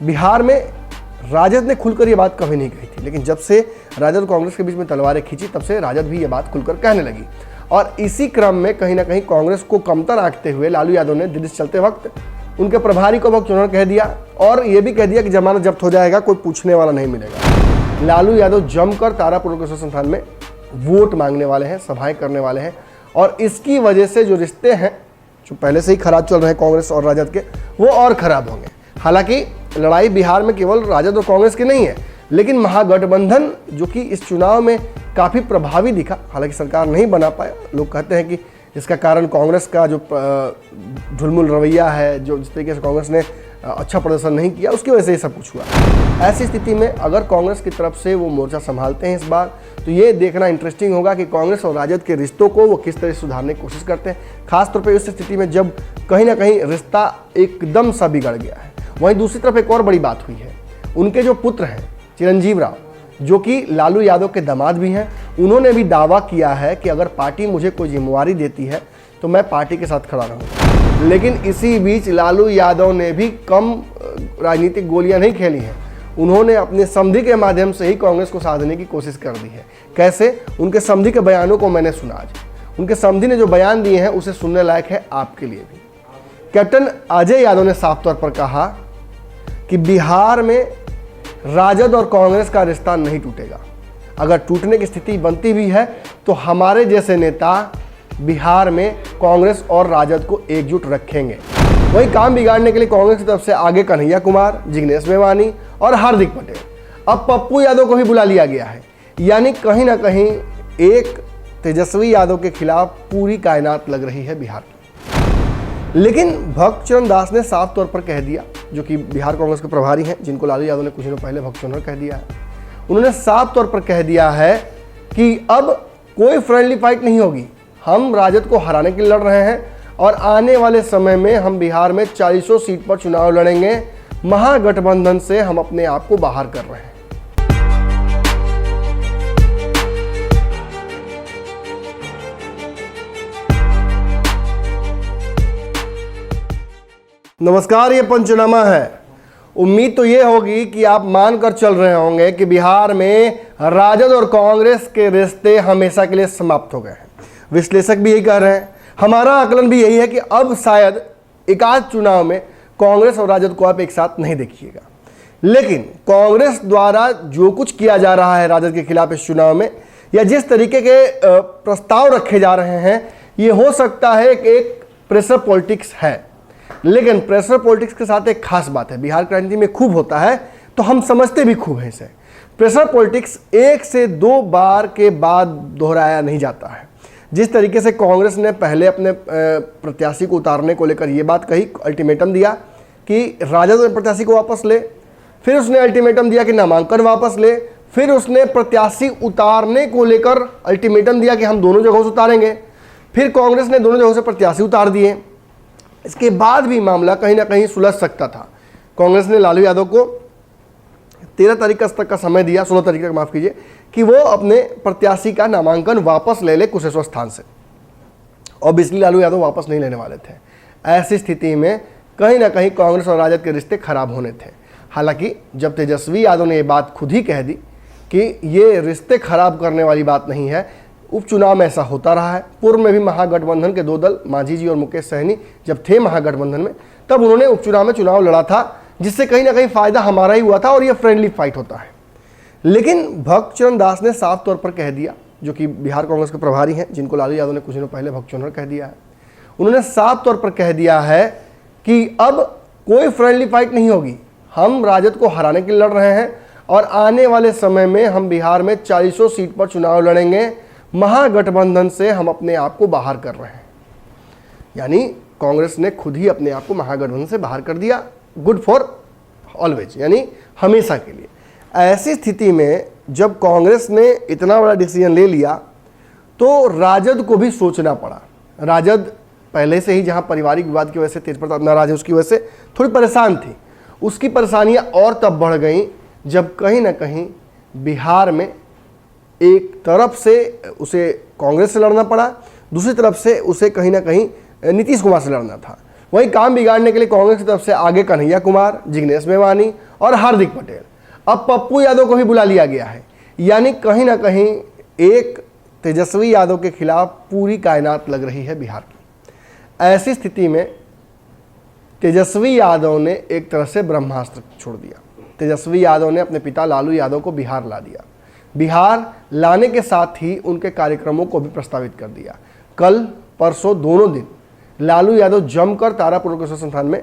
बिहार में राजद ने खुलकर ये बात कभी नहीं कही थी, लेकिन जब से राजद और कांग्रेस के बीच में तलवारें खींची तब से राजद भी ये बात खुलकर कहने लगी। और इसी क्रम में कहीं ना कहीं कांग्रेस को कमतर आंकते हुए लालू यादव ने दिल्ली से चलते वक्त उनके प्रभारी को भगचोदड़ कह दिया और ये भी कह दिया कि जमानत जब्त हो जाएगा, कोई पूछने वाला नहीं मिलेगा। लालू यादव जमकर तारापुर के संस्थान में वोट मांगने वाले हैं, सभाएं करने वाले हैं और इसकी वजह से जो रिश्ते हैं जो पहले से ही खराब चल रहे हैं कांग्रेस और राजद के, वो और खराब होंगे। हालांकि लड़ाई बिहार में केवल राजद और कांग्रेस की नहीं है, लेकिन महागठबंधन जो कि इस चुनाव में काफ़ी प्रभावी दिखा, हालांकि सरकार नहीं बना पाया। लोग कहते हैं कि इसका कारण कांग्रेस का जो ढुलमुल रवैया है, जो जिस तरीके से कांग्रेस ने अच्छा प्रदर्शन नहीं किया, उसकी वजह से ये सब कुछ हुआ। ऐसी स्थिति में अगर कांग्रेस की तरफ से वो मोर्चा संभालते हैं इस बार, तो ये देखना इंटरेस्टिंग होगा कि कांग्रेस और राजद के रिश्तों को वो किस तरह से सुधारने की कोशिश करते हैं, खासतौर पर उस स्थिति में जब कहीं ना कहीं रिश्ता एकदम सा बिगड़ गया है। वहीं दूसरी तरफ एक और बड़ी बात हुई है, उनके जो पुत्र हैं चिरंजीव राव, जो कि लालू यादव के दामाद भी हैं, उन्होंने भी दावा किया है कि अगर पार्टी मुझे कोई जिम्मेवारी देती है तो मैं पार्टी के साथ खड़ा रहूँगा। लेकिन इसी बीच लालू यादव ने भी कम राजनीतिक गोलियां नहीं खेली हैं, उन्होंने अपने समधी के माध्यम से ही कांग्रेस को साधने की कोशिश कर दी है। कैसे? उनके समधी के बयानों को मैंने सुना आज। उनके समधी ने जो बयान दिए हैं उसे सुनने लायक है आपके लिए भी। कैप्टन अजय यादव ने साफ तौर पर कहा कि बिहार में राजद और कांग्रेस का रिश्ता नहीं टूटेगा। अगर टूटने की स्थिति बनती भी है तो हमारे जैसे नेता बिहार में कांग्रेस और राजद को एकजुट रखेंगे। वही काम बिगाड़ने के लिए कांग्रेस की तरफ से आगे कन्हैया कुमार, जिग्नेश मेवानी और हार्दिक पटेल, अब पप्पू यादव को भी बुला लिया गया है। यानी कहीं ना कहीं एक तेजस्वी यादव के खिलाफ पूरी कायनात लग रही है बिहार की। लेकिन भगचरण दास ने साफ तौर पर कह दिया, जो कि बिहार कांग्रेस के प्रभारी हैं, जिनको लालू यादव ने कुछ दिनों पहले भगचरण कह दिया है, उन्होंने साफ तौर पर कह दिया है कि अब कोई फ्रेंडली फाइट नहीं होगी। हम राजद को हराने के लिए लड़ रहे हैं और आने वाले समय में हम बिहार में 40 सीट पर चुनाव लड़ेंगे। महागठबंधन से हम अपने आप को बाहर कर रहे हैं। नमस्कार, ये पंचनामा है। उम्मीद तो ये होगी कि आप मानकर चल रहे होंगे कि बिहार में राजद और कांग्रेस के रिश्ते हमेशा के लिए समाप्त हो गए हैं। विश्लेषक भी यही कह रहे हैं, हमारा आकलन भी यही है कि अब शायद एकाध चुनाव में कांग्रेस और राजद को आप एक साथ नहीं देखिएगा। लेकिन कांग्रेस द्वारा जो कुछ किया जा रहा है राजद के खिलाफ इस चुनाव में, या जिस तरीके के प्रस्ताव रखे जा रहे हैं, ये हो सकता है कि एक प्रेशर पॉलिटिक्स है। लेकिन प्रेशर पॉलिटिक्स के साथ एक खास बात है, बिहार क्रांति में खूब होता है तो हम समझते भी खूब हैं इसे। प्रेशर पॉलिटिक्स 1 से 2 बार के बाद दोहराया नहीं जाता है। जिस तरीके से कांग्रेस ने पहले अपने प्रत्याशी को उतारने को लेकर ये बात कही, अल्टीमेटम दिया कि राजद ने प्रत्याशी को वापस ले, फिर उसने अल्टीमेटम दिया कि नामांकन वापस ले, फिर उसने प्रत्याशी उतारने को लेकर अल्टीमेटम दिया कि हम दोनों जगहों से उतारेंगे, फिर कांग्रेस ने दोनों जगहों से प्रत्याशी उतार दिए। इसके बाद भी मामला कहीं ना कहीं सुलझ सकता था। कांग्रेस ने लालू यादव को 13 तारीख तक का समय दिया, 16 तारीख तक माफ़ कीजिए, कि वो अपने प्रत्याशी का नामांकन वापस ले ले कुशेश्वर स्थान से। ऑब्वियसली लालू यादव वापस नहीं लेने वाले थे। ऐसी स्थिति में कहीं ना कहीं कांग्रेस और राजद के रिश्ते खराब होने थे। हालांकि जब तेजस्वी यादव ने ये बात खुद ही कह दी कि ये रिश्ते खराब करने वाली बात नहीं है, उपचुनाव में ऐसा होता रहा है। पूर्व में भी महागठबंधन के 2 दल, मांझी जी और मुकेश सहनी, जब थे महागठबंधन में, तब उन्होंने उपचुनाव में चुनाव लड़ा था, जिससे कहीं ना कहीं फायदा हमारा ही हुआ था और ये फ्रेंडली फाइट होता है। लेकिन भगचरण दास ने साफ तौर पर कह दिया, जो कि बिहार कांग्रेस के प्रभारी हैं, जिनको लालू यादव ने कुछ दिनों पहले भगचरण कह दिया है, उन्होंने साफ तौर पर कह दिया है कि अब कोई फ्रेंडली फाइट नहीं होगी। हम राजद को हराने के लिए लड़ रहे हैं और आने वाले समय में हम बिहार में 40 सीट पर चुनाव लड़ेंगे। महागठबंधन से हम अपने आप को बाहर कर रहे हैं। यानी कांग्रेस ने खुद ही अपने आप को महागठबंधन से बाहर कर दिया, गुड फॉर ऑलवेज, यानी हमेशा के लिए। ऐसी स्थिति में जब कांग्रेस ने इतना बड़ा डिसीजन ले लिया तो राजद को भी सोचना पड़ा। राजद पहले से ही जहां पारिवारिक विवाद की वजह से तेज प्रताप नाराज है, उसकी वजह से थोड़ी परेशान थी। उसकी परेशानियां और तब बढ़ गई जब कहीं ना कहीं बिहार में एक तरफ से उसे कांग्रेस से लड़ना पड़ा, दूसरी तरफ से उसे कहीं ना कहीं नीतीश कुमार से लड़ना था। वहीं काम बिगाड़ने के लिए कांग्रेस की तरफ से आगे कन्हैया कुमार, जिग्नेश मेवानी और हार्दिक पटेल, अब पप्पू यादव को भी बुला लिया गया है। यानी कहीं ना कहीं एक तेजस्वी यादव के खिलाफ पूरी कायनात लग रही है बिहार की। ऐसी स्थिति में तेजस्वी यादव ने एक तरह से ब्रह्मास्त्र छोड़ दिया। तेजस्वी यादव ने अपने पिता लालू यादव को बिहार ला दिया। बिहार लाने के साथ ही उनके कार्यक्रमों को भी प्रस्तावित कर दिया। कल परसों दोनों दिन लालू यादव जमकर तारापुर के संस्थान में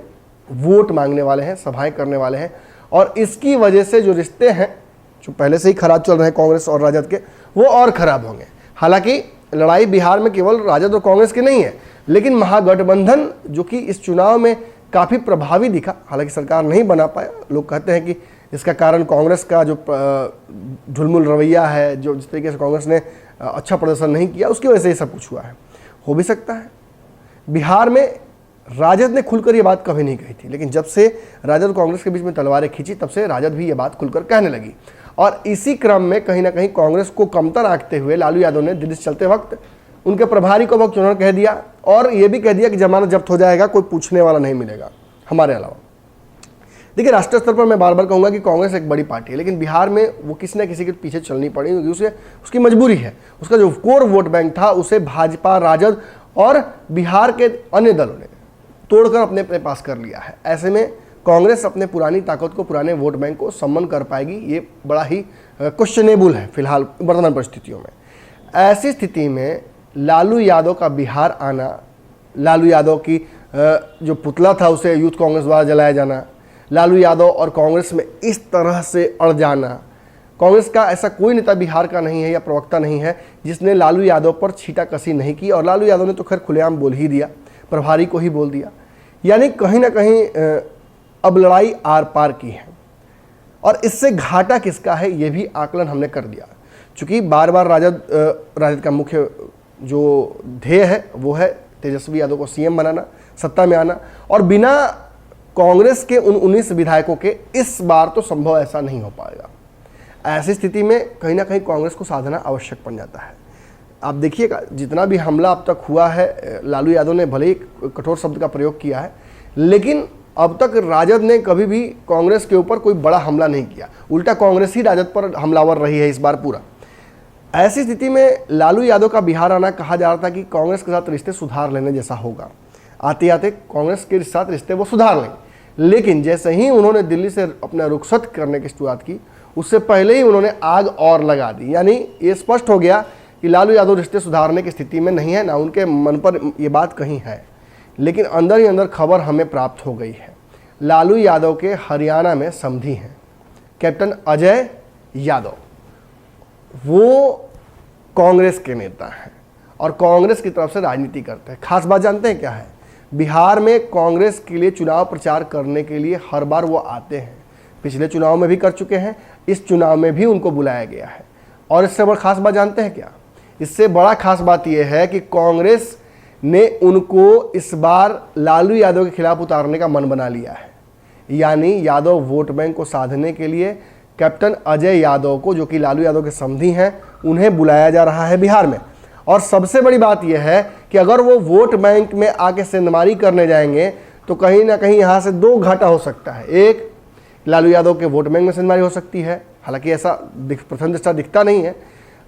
वोट मांगने वाले हैं, सभाएं करने वाले हैं, और इसकी वजह से जो रिश्ते हैं जो पहले से ही खराब चल रहे हैं कांग्रेस और राजद के, वो और खराब होंगे। हालांकि लड़ाई बिहार में केवल राजद और कांग्रेस की नहीं है, लेकिन महागठबंधन जो कि इस चुनाव में काफ़ी प्रभावी दिखा, हालांकि सरकार नहीं बना पाया। लोग कहते हैं कि इसका कारण कांग्रेस का जो ढुलमुल रवैया है, जो जिस तरीके से कांग्रेस ने अच्छा प्रदर्शन नहीं किया, उसकी वजह से ये सब कुछ हुआ है। हो भी सकता है। बिहार में राजद ने खुलकर ये बात कभी नहीं कही थी, लेकिन जब से राजद और कांग्रेस के बीच में तलवारें खींची, तब से राजद भी ये बात खुलकर कहने लगी। और इसी क्रम में कहीं ना कहीं कांग्रेस को कमतर आंकते हुए लालू यादव ने दिल्ली से चलते वक्त उनके प्रभारी को वक्त चुनाव कह दिया, और ये भी कह दिया कि जमानत जब्त हो जाएगा, कोई पूछने वाला नहीं मिलेगा हमारे अलावा। देखिए, राष्ट्रीय स्तर पर मैं बार बार कहूँगा कि कांग्रेस एक बड़ी पार्टी है, लेकिन बिहार में वो किसी न किसी के पीछे चलनी पड़ी, क्योंकि उसे उसकी मजबूरी है। उसका जो कोर वोट बैंक था उसे भाजपा, राजद और बिहार के अन्य दलों ने तोड़कर अपने पास कर लिया है। ऐसे में कांग्रेस अपने पुरानी ताकत को, पुराने वोट बैंक को सम्मन कर पाएगी, ये बड़ा ही क्वेश्चनेबल है फिलहाल वर्तमान परिस्थितियों में। ऐसी स्थिति में लालू यादव का बिहार आना, लालू यादव की जो पुतला था उसे यूथ कांग्रेस द्वारा जलाया जाना, लालू यादव और कांग्रेस में इस तरह से अड़ जाना, कांग्रेस का ऐसा कोई नेता बिहार का नहीं है या प्रवक्ता नहीं है जिसने लालू यादव पर छींटाकशी नहीं की। और लालू यादव ने तो खैर खुलेआम बोल ही दिया, प्रभारी को ही बोल दिया। यानी कहीं ना कहीं अब लड़ाई आर पार की है, और इससे घाटा किसका है ये भी आकलन हमने कर दिया। चूँकि बार बार राजद का मुख्य जो ध्येय है वो है तेजस्वी यादव को सीएम बनाना, सत्ता में आना, और बिना कांग्रेस के उन 19 विधायकों के इस बार तो संभव ऐसा नहीं हो पाएगा। ऐसी स्थिति में कहीं ना कहीं कांग्रेस को साधना आवश्यक बन जाता है। आप देखिएगा, जितना भी हमला अब तक हुआ है, लालू यादव ने भले ही कठोर शब्द का प्रयोग किया है, लेकिन अब तक राजद ने कभी भी कांग्रेस के ऊपर कोई बड़ा हमला नहीं किया। उल्टा कांग्रेस ही राजद पर हमलावर रही है इस बार पूरा। ऐसी स्थिति में लालू यादव का बिहार आना, कहा जा रहा था कि कांग्रेस के साथ रिश्ते सुधार लेने जैसा होगा। आते आते कांग्रेस के साथ रिश्ते वो सुधार लेंगे, लेकिन जैसे ही उन्होंने दिल्ली से अपना रुखसत करने की शुरुआत की, उससे पहले ही उन्होंने आग और लगा दी। यानी ये स्पष्ट हो गया कि लालू यादव रिश्ते सुधारने की स्थिति में नहीं है, ना उनके मन पर ये बात कहीं है। लेकिन अंदर ही अंदर खबर हमें प्राप्त हो गई है, लालू यादव के हरियाणा में समधी हैं कैप्टन अजय यादव। वो कांग्रेस के नेता हैं और कांग्रेस की तरफ से राजनीति करते हैं। खास बात जानते हैं क्या है? बिहार में कांग्रेस के लिए चुनाव प्रचार करने के लिए हर बार वो आते हैं। पिछले चुनाव में भी कर चुके हैं, इस चुनाव में भी उनको बुलाया गया है। और इससे बड़ा खास बात जानते हैं क्या? इससे बड़ा खास बात यह है कि कांग्रेस ने उनको इस बार लालू यादव के खिलाफ उतारने का मन बना लिया है। यानी यादव वोट बैंक को साधने के लिए कैप्टन अजय यादव को, जो कि लालू यादव के समधी हैं, उन्हें बुलाया जा रहा है बिहार में। और सबसे बड़ी बात यह है कि अगर वो वोट बैंक में आके सेंधमारी करने जाएंगे तो कहीं ना कहीं यहाँ से दो घाटा हो सकता है। एक, लालू यादव के वोट बैंक में सेंधमारी हो सकती है, हालांकि ऐसा प्रथम दृष्टया दिखता नहीं है।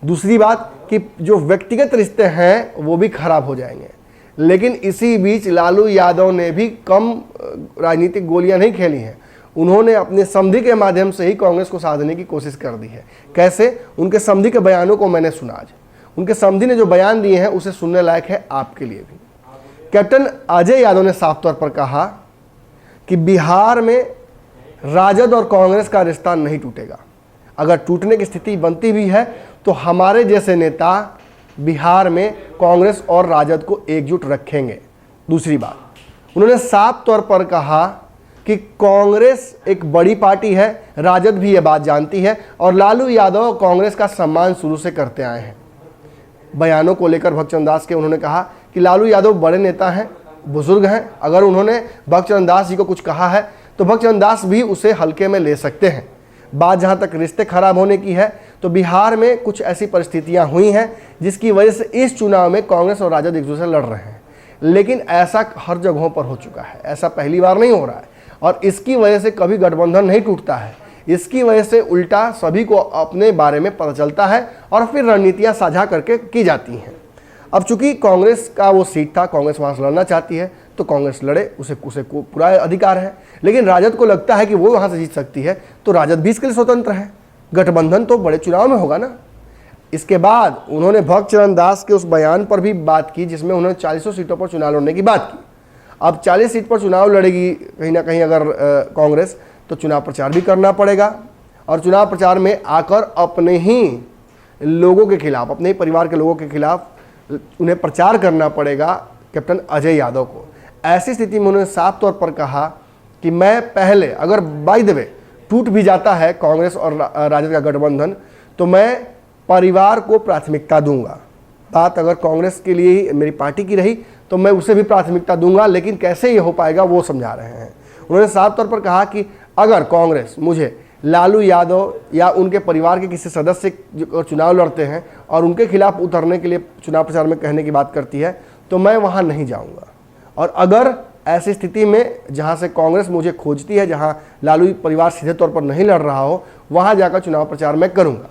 दूसरी बात कि जो व्यक्तिगत रिश्ते हैं वो भी खराब हो जाएंगे। लेकिन इसी बीच लालू यादव ने भी कम राजनीतिक गोलियां नहीं खेली हैं। उन्होंने अपने समधी के माध्यम से ही कांग्रेस को साधने की कोशिश कर दी है। कैसे? उनके समधी के बयानों को मैंने सुना आज। उनके समधी ने जो बयान दिए हैं उसे सुनने लायक है आपके लिए भी। कैप्टन अजय यादव ने साफ तौर पर कहा कि बिहार में राजद और कांग्रेस का रिश्ता नहीं टूटेगा। अगर टूटने की स्थिति बनती भी है तो हमारे जैसे नेता बिहार में कांग्रेस और राजद को एकजुट रखेंगे। दूसरी बात, उन्होंने साफ तौर पर कहा कि कांग्रेस एक बड़ी पार्टी है, राजद भी ये बात जानती है और लालू यादव कांग्रेस का सम्मान शुरू से करते आए हैं। बयानों को लेकर भक्तचंद्र दास के उन्होंने कहा कि लालू यादव बड़े नेता हैं, बुजुर्ग हैं, अगर उन्होंने भक्तचंद्र दास जी को कुछ कहा है तो भक्तचंद्र दास भी उसे हल्के में ले सकते हैं। बात जहाँ तक रिश्ते खराब होने की है तो बिहार में कुछ ऐसी परिस्थितियाँ हुई हैं जिसकी वजह से इस चुनाव में कांग्रेस और राजद एक दूसरे से लड़ रहे हैं। लेकिन ऐसा हर जगहों पर हो चुका है, ऐसा पहली बार नहीं हो रहा है। और इसकी वजह से कभी गठबंधन नहीं टूटता है, इसकी वजह से उल्टा सभी को अपने बारे में पता चलता है और फिर रणनीतियां साझा करके की जाती हैं। अब चूंकि कांग्रेस का वो सीट था, कांग्रेस वहां से लड़ना चाहती है तो कांग्रेस लड़े, उसे पूरा अधिकार है। लेकिन राजद को लगता है कि वो वहां से जीत सकती है तो राजद भी इसके लिए स्वतंत्र है, गठबंधन तो बड़े चुनाव में होगा ना। इसके बाद उन्होंने भक्त चरण दास के उस बयान पर भी बात की जिसमें उन्होंने 40 सीटों पर चुनाव लड़ने की बात की। अब 40 सीट पर चुनाव लड़ेगी कहीं ना कहीं अगर कांग्रेस, तो चुनाव प्रचार भी करना पड़ेगा और चुनाव प्रचार में आकर अपने ही लोगों के खिलाफ, अपने ही परिवार के लोगों के खिलाफ उन्हें प्रचार करना पड़ेगा कैप्टन अजय यादव को। ऐसी स्थिति में उन्होंने साफ तौर पर कहा कि मैं पहले, अगर बाय द वे टूट भी जाता है कांग्रेस और राजद का गठबंधन, तो मैं परिवार को प्राथमिकता दूंगा। बात अगर कांग्रेस के लिए ही मेरी पार्टी की रही तो मैं उसे भी प्राथमिकता दूंगा, लेकिन कैसे ये हो पाएगा वो समझा रहे हैं। उन्होंने साफ तौर पर कहा कि अगर कांग्रेस मुझे लालू यादव या उनके परिवार के किसी सदस्य जो चुनाव लड़ते हैं और उनके खिलाफ उतरने के लिए चुनाव प्रचार में कहने की बात करती है तो मैं वहाँ नहीं जाऊँगा। और अगर ऐसी स्थिति में जहाँ से कांग्रेस मुझे खोजती है, जहाँ लालू परिवार सीधे तौर पर नहीं लड़ रहा हो, वहाँ जाकर चुनाव प्रचार मैं करूँगा।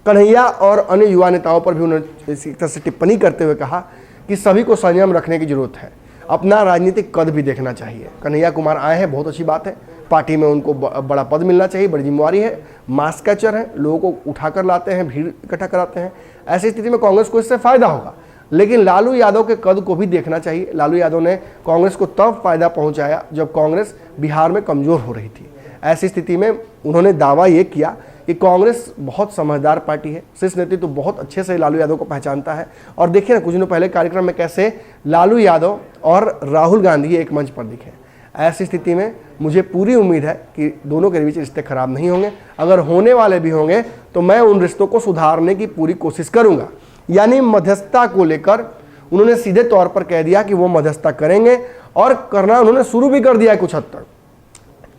कन्हैया और अन्य युवा नेताओं पर भी उन्होंने इसी तरह से टिप्पणी करते हुए कहा कि सभी को संयम रखने की जरूरत है, अपना राजनीतिक कद भी देखना चाहिए। कन्हैया कुमार आए हैं, बहुत अच्छी बात है, पार्टी में उनको बड़ा पद मिलना चाहिए, बड़ी जिम्मेवारी है, मास कैचर है, लोगों को उठाकर लाते हैं, भीड़ इकट्ठा कराते हैं। ऐसी स्थिति में कांग्रेस को इससे फायदा होगा, लेकिन लालू यादव के कद को भी देखना चाहिए। लालू यादव ने कांग्रेस को तब फायदा पहुंचाया जब कांग्रेस बिहार में कमजोर हो रही थी। ऐसी स्थिति में उन्होंने दावा ये किया कि कांग्रेस बहुत समझदार पार्टी है, शीर्ष नेतृत्व तो बहुत अच्छे से लालू यादव को पहचानता है। और देखिए ना कुछ दिनों पहले कार्यक्रम में कैसे लालू यादव और राहुल गांधी एक मंच पर दिखे। ऐसी स्थिति में मुझे पूरी उम्मीद है कि दोनों के बीच रिश्ते खराब नहीं होंगे, अगर होने वाले भी होंगे तो मैं उन रिश्तों को सुधारने की पूरी कोशिश करूंगा। यानी मध्यस्थता को लेकर उन्होंने सीधे तौर पर कह दिया कि वो मध्यस्थता करेंगे और करना उन्होंने शुरू भी कर दिया है कुछ हद तक।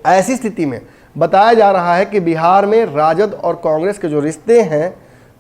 ऐसी स्थिति में बताया जा रहा है कि बिहार में राजद और कांग्रेस के जो रिश्ते हैं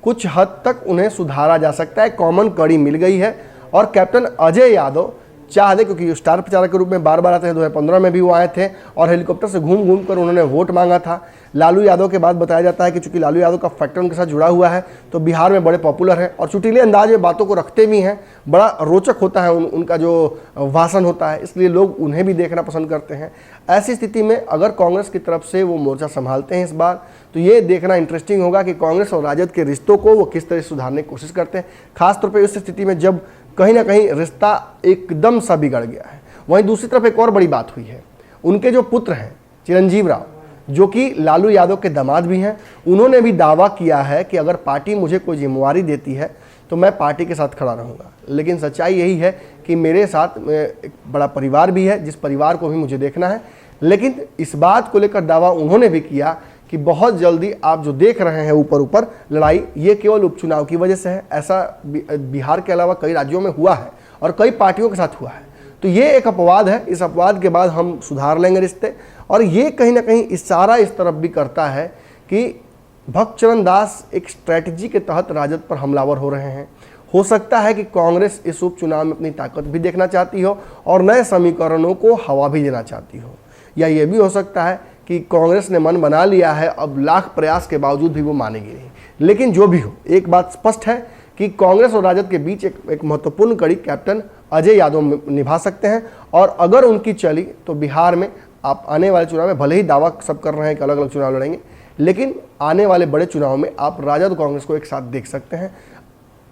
कुछ हद तक उन्हें सुधारा जा सकता है, कॉमन कड़ी मिल गई है। और कैप्टन अजय यादव चाहते, क्योंकि स्टार प्रचारक के रूप में बार बार आते हैं, 2015 में भी वो आए थे और हेलीकॉप्टर से घूम घूम कर उन्होंने वोट मांगा था। लालू यादव के बाद बताया जाता है कि चूंकि लालू यादव का फैक्टर उनके साथ जुड़ा हुआ है तो बिहार में बड़े पॉपुलर है और चुटीले अंदाज में बातों को रखते भी हैं, बड़ा रोचक होता है उनका जो भाषण होता है, इसलिए लोग उन्हें भी देखना पसंद करते हैं। ऐसी स्थिति में अगर कांग्रेस की तरफ से वो मोर्चा संभालते हैं इस बार, तो ये देखना इंटरेस्टिंग होगा कि कांग्रेस और राजद के रिश्तों को वो किस तरह से सुधारने की कोशिश करते हैं, खासतौर पर इस स्थिति में जब कहीं ना कहीं रिश्ता एकदम सा बिगड़ गया है। वहीं दूसरी तरफ एक और बड़ी बात हुई है, उनके जो पुत्र हैं चिरंजीव राव, जो कि लालू यादव के दामाद भी हैं, उन्होंने भी दावा किया है कि अगर पार्टी मुझे कोई जिम्मेवारी देती है तो मैं पार्टी के साथ खड़ा रहूँगा। लेकिन सच्चाई यही है कि मेरे साथ एक बड़ा परिवार भी है जिस परिवार को भी मुझे देखना है। लेकिन इस बात को लेकर दावा उन्होंने भी किया कि बहुत जल्दी आप जो देख रहे हैं ऊपर ऊपर लड़ाई, ये केवल उपचुनाव की वजह से है। ऐसा बिहार के अलावा कई राज्यों में हुआ है और कई पार्टियों के साथ हुआ है। तो ये एक अपवाद है, इस अपवाद के बाद हम सुधार लेंगे रिश्ते। और ये कहीं ना कहीं इशारा इस तरफ भी करता है कि भक्त चरण दास एक स्ट्रैटेजी के तहत राजद पर हमलावर हो रहे हैं। हो सकता है कि कांग्रेस इस उपचुनाव में अपनी ताकत भी देखना चाहती हो और नए समीकरणों को हवा भी देना चाहती हो, या ये भी हो सकता है कि कांग्रेस ने मन बना लिया है, अब लाख प्रयास के बावजूद भी वो मानेगी नहीं। लेकिन जो भी हो, एक बात स्पष्ट है कि कांग्रेस और राजद के बीच एक महत्वपूर्ण कड़ी कैप्टन अजय यादव निभा सकते हैं। और अगर उनकी चली तो बिहार में आप आने वाले चुनाव में, भले ही दावा सब कर रहे हैं कि अलग अलग चुनाव लड़ेंगे, लेकिन आने वाले बड़े चुनाव में आप राजद कांग्रेस को एक साथ देख सकते हैं।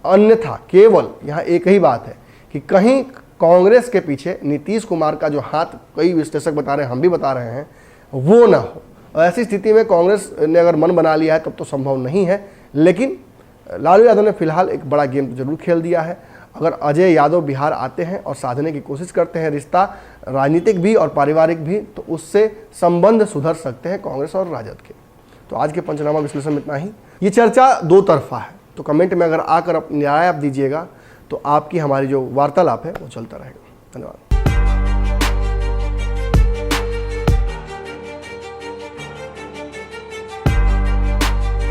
अन्यथा केवल यहाँ एक ही बात है कि कहीं कांग्रेस के पीछे नीतीश कुमार का जो हाथ कई विश्लेषक बता रहे हैं, हम भी बता रहे हैं, वो ना हो। ऐसी स्थिति में कांग्रेस ने अगर मन बना लिया है तब तो संभव नहीं है। लेकिन लालू यादव ने फिलहाल एक बड़ा गेम जरूर खेल दिया है। अगर अजय यादव बिहार आते हैं और साधने की कोशिश करते हैं रिश्ता, राजनीतिक भी और पारिवारिक भी, तो उससे संबंध सुधर सकते हैं कांग्रेस और राजद के। तो आज के पंचनामा विश्लेषण में इतना ही। ये चर्चा दो तरफा है, तो कमेंट में अगर आकर अपनी राय आप दीजिएगा तो आपकी हमारी जो वार्तालाप है वो चलता रहेगा। धन्यवाद।